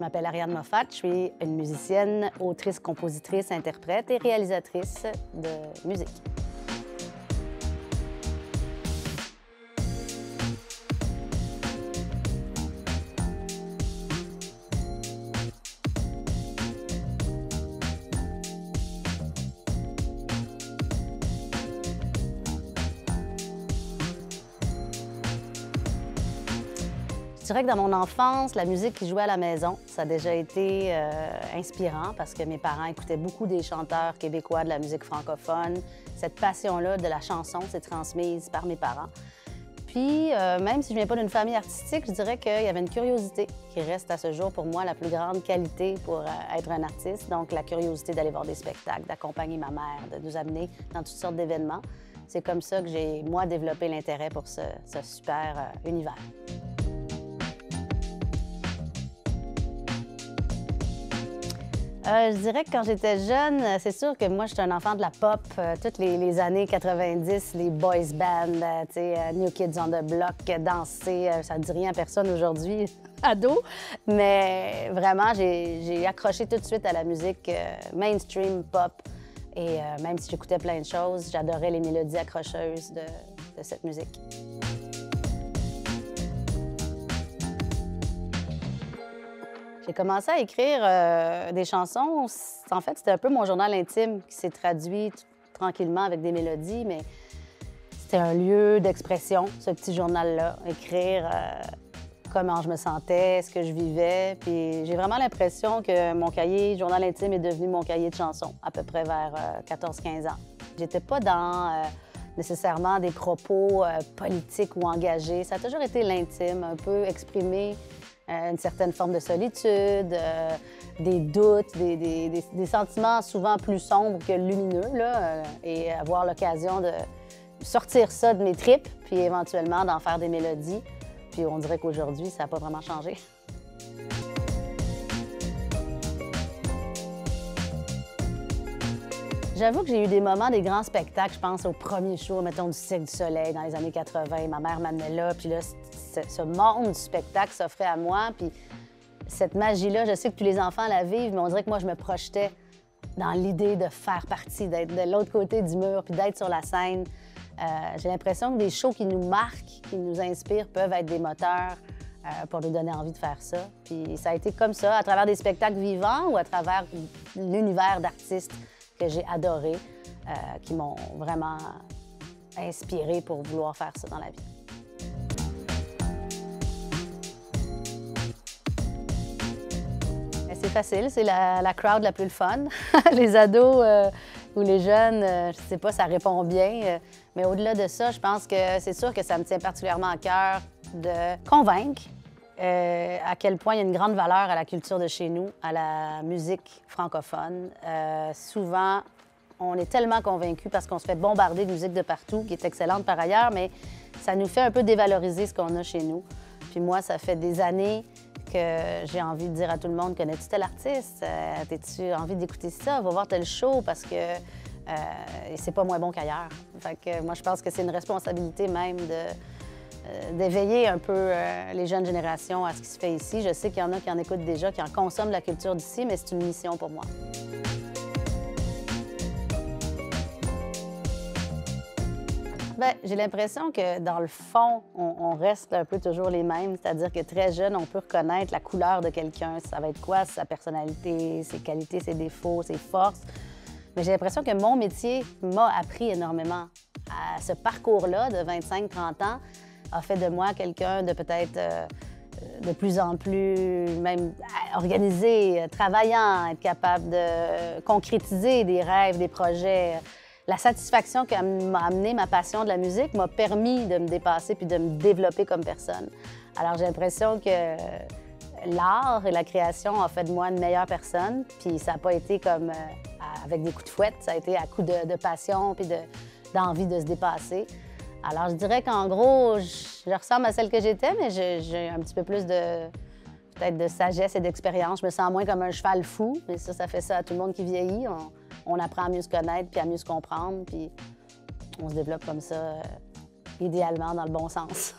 m'appelle Ariane Moffat, je suis une musicienne, autrice, compositrice, interprète et réalisatrice de musique. Je dirais que dans mon enfance, la musique qui jouait à la maison, ça a déjà été inspirant parce que mes parents écoutaient beaucoup des chanteurs québécois de la musique francophone. Cette passion-là de la chanson s'est transmise par mes parents. Puis, même si je ne viens pas d'une famille artistique, je dirais qu'il y avait une curiosité qui reste à ce jour pour moi la plus grande qualité pour être un artiste. Donc, la curiosité d'aller voir des spectacles, d'accompagner ma mère, de nous amener dans toutes sortes d'événements. C'est comme ça que j'ai, moi, développé l'intérêt pour ce super univers. Je dirais que quand j'étais jeune, c'est sûr que moi, j'étais un enfant de la pop. Toutes les années 90, les boys bands, New Kids on the Block, danser, ça ne dit rien à personne aujourd'hui, ado. Mais vraiment, j'ai accroché tout de suite à la musique mainstream pop. Et même si j'écoutais plein de choses, j'adorais les mélodies accrocheuses de cette musique. J'ai commencé à écrire des chansons. En fait, c'était un peu mon journal intime qui s'est traduit tranquillement avec des mélodies, mais c'était un lieu d'expression, ce petit journal-là. Écrire comment je me sentais, ce que je vivais. Puis j'ai vraiment l'impression que mon cahier journal intime est devenu mon cahier de chansons, à peu près vers 14-15 ans. J'étais pas dans nécessairement des propos politiques ou engagés. Ça a toujours été l'intime, un peu exprimé. Une certaine forme de solitude, des doutes, des sentiments souvent plus sombres que lumineux, là, et avoir l'occasion de sortir ça de mes tripes, puis éventuellement d'en faire des mélodies. Puis on dirait qu'aujourd'hui, ça n'a pas vraiment changé. J'avoue que j'ai eu des moments, des grands spectacles. Je pense au premier show, mettons, du Cirque du Soleil dans les années 80. Ma mère m'amenait là, puis là, ce monde du spectacle s'offrait à moi. Puis cette magie-là, je sais que tous les enfants la vivent, mais on dirait que moi, je me projetais dans l'idée de faire partie, d'être de l'autre côté du mur, puis d'être sur la scène. J'ai l'impression que des shows qui nous marquent, qui nous inspirent, peuvent être des moteurs pour nous donner envie de faire ça. Puis ça a été comme ça, à travers des spectacles vivants ou à travers l'univers d'artistes que j'ai adoré, qui m'ont vraiment inspirée pour vouloir faire ça dans la vie. C'est facile, c'est la crowd la plus fun. Les ados ou les jeunes, je sais pas, ça répond bien. Mais au-delà de ça, je pense que c'est sûr que ça me tient particulièrement à cœur de convaincre à quel point il y a une grande valeur à la culture de chez nous, à la musique francophone. Souvent, on est tellement convaincus parce qu'on se fait bombarder de musique de partout, qui est excellente par ailleurs, mais ça nous fait un peu dévaloriser ce qu'on a chez nous. Puis moi, ça fait des années que j'ai envie de dire à tout le monde, connais-tu tel artiste? As-tu envie d'écouter ça? Va voir tel show parce que c'est pas moins bon qu'ailleurs. Fait que moi, je pense que c'est une responsabilité même d'éveiller un peu les jeunes générations à ce qui se fait ici. Je sais qu'il y en a qui en écoutent déjà, qui en consomment la culture d'ici, mais c'est une mission pour moi. Bien, j'ai l'impression que, dans le fond, on reste un peu toujours les mêmes. C'est-à-dire que très jeune, on peut reconnaître la couleur de quelqu'un. Ça va être quoi? Sa personnalité, ses qualités, ses défauts, ses forces. Mais j'ai l'impression que mon métier m'a appris énormément. Ce parcours-là de 25-30 ans a fait de moi quelqu'un de peut-être de plus en plus même organisé, travaillant, être capable de concrétiser des rêves, des projets. La satisfaction qu'a amené ma passion de la musique m'a permis de me dépasser puis de me développer comme personne. Alors j'ai l'impression que l'art et la création ont fait de moi une meilleure personne, puis ça n'a pas été comme avec des coups de fouette, ça a été à coups de passion puis d'envie de se dépasser. Alors je dirais qu'en gros, je ressemble à celle que j'étais, mais j'ai un petit peu plus peut-être de sagesse et d'expérience. Je me sens moins comme un cheval fou, mais ça fait ça à tout le monde qui vieillit. On apprend à mieux se connaître puis à mieux se comprendre, puis on se développe comme ça, idéalement dans le bon sens.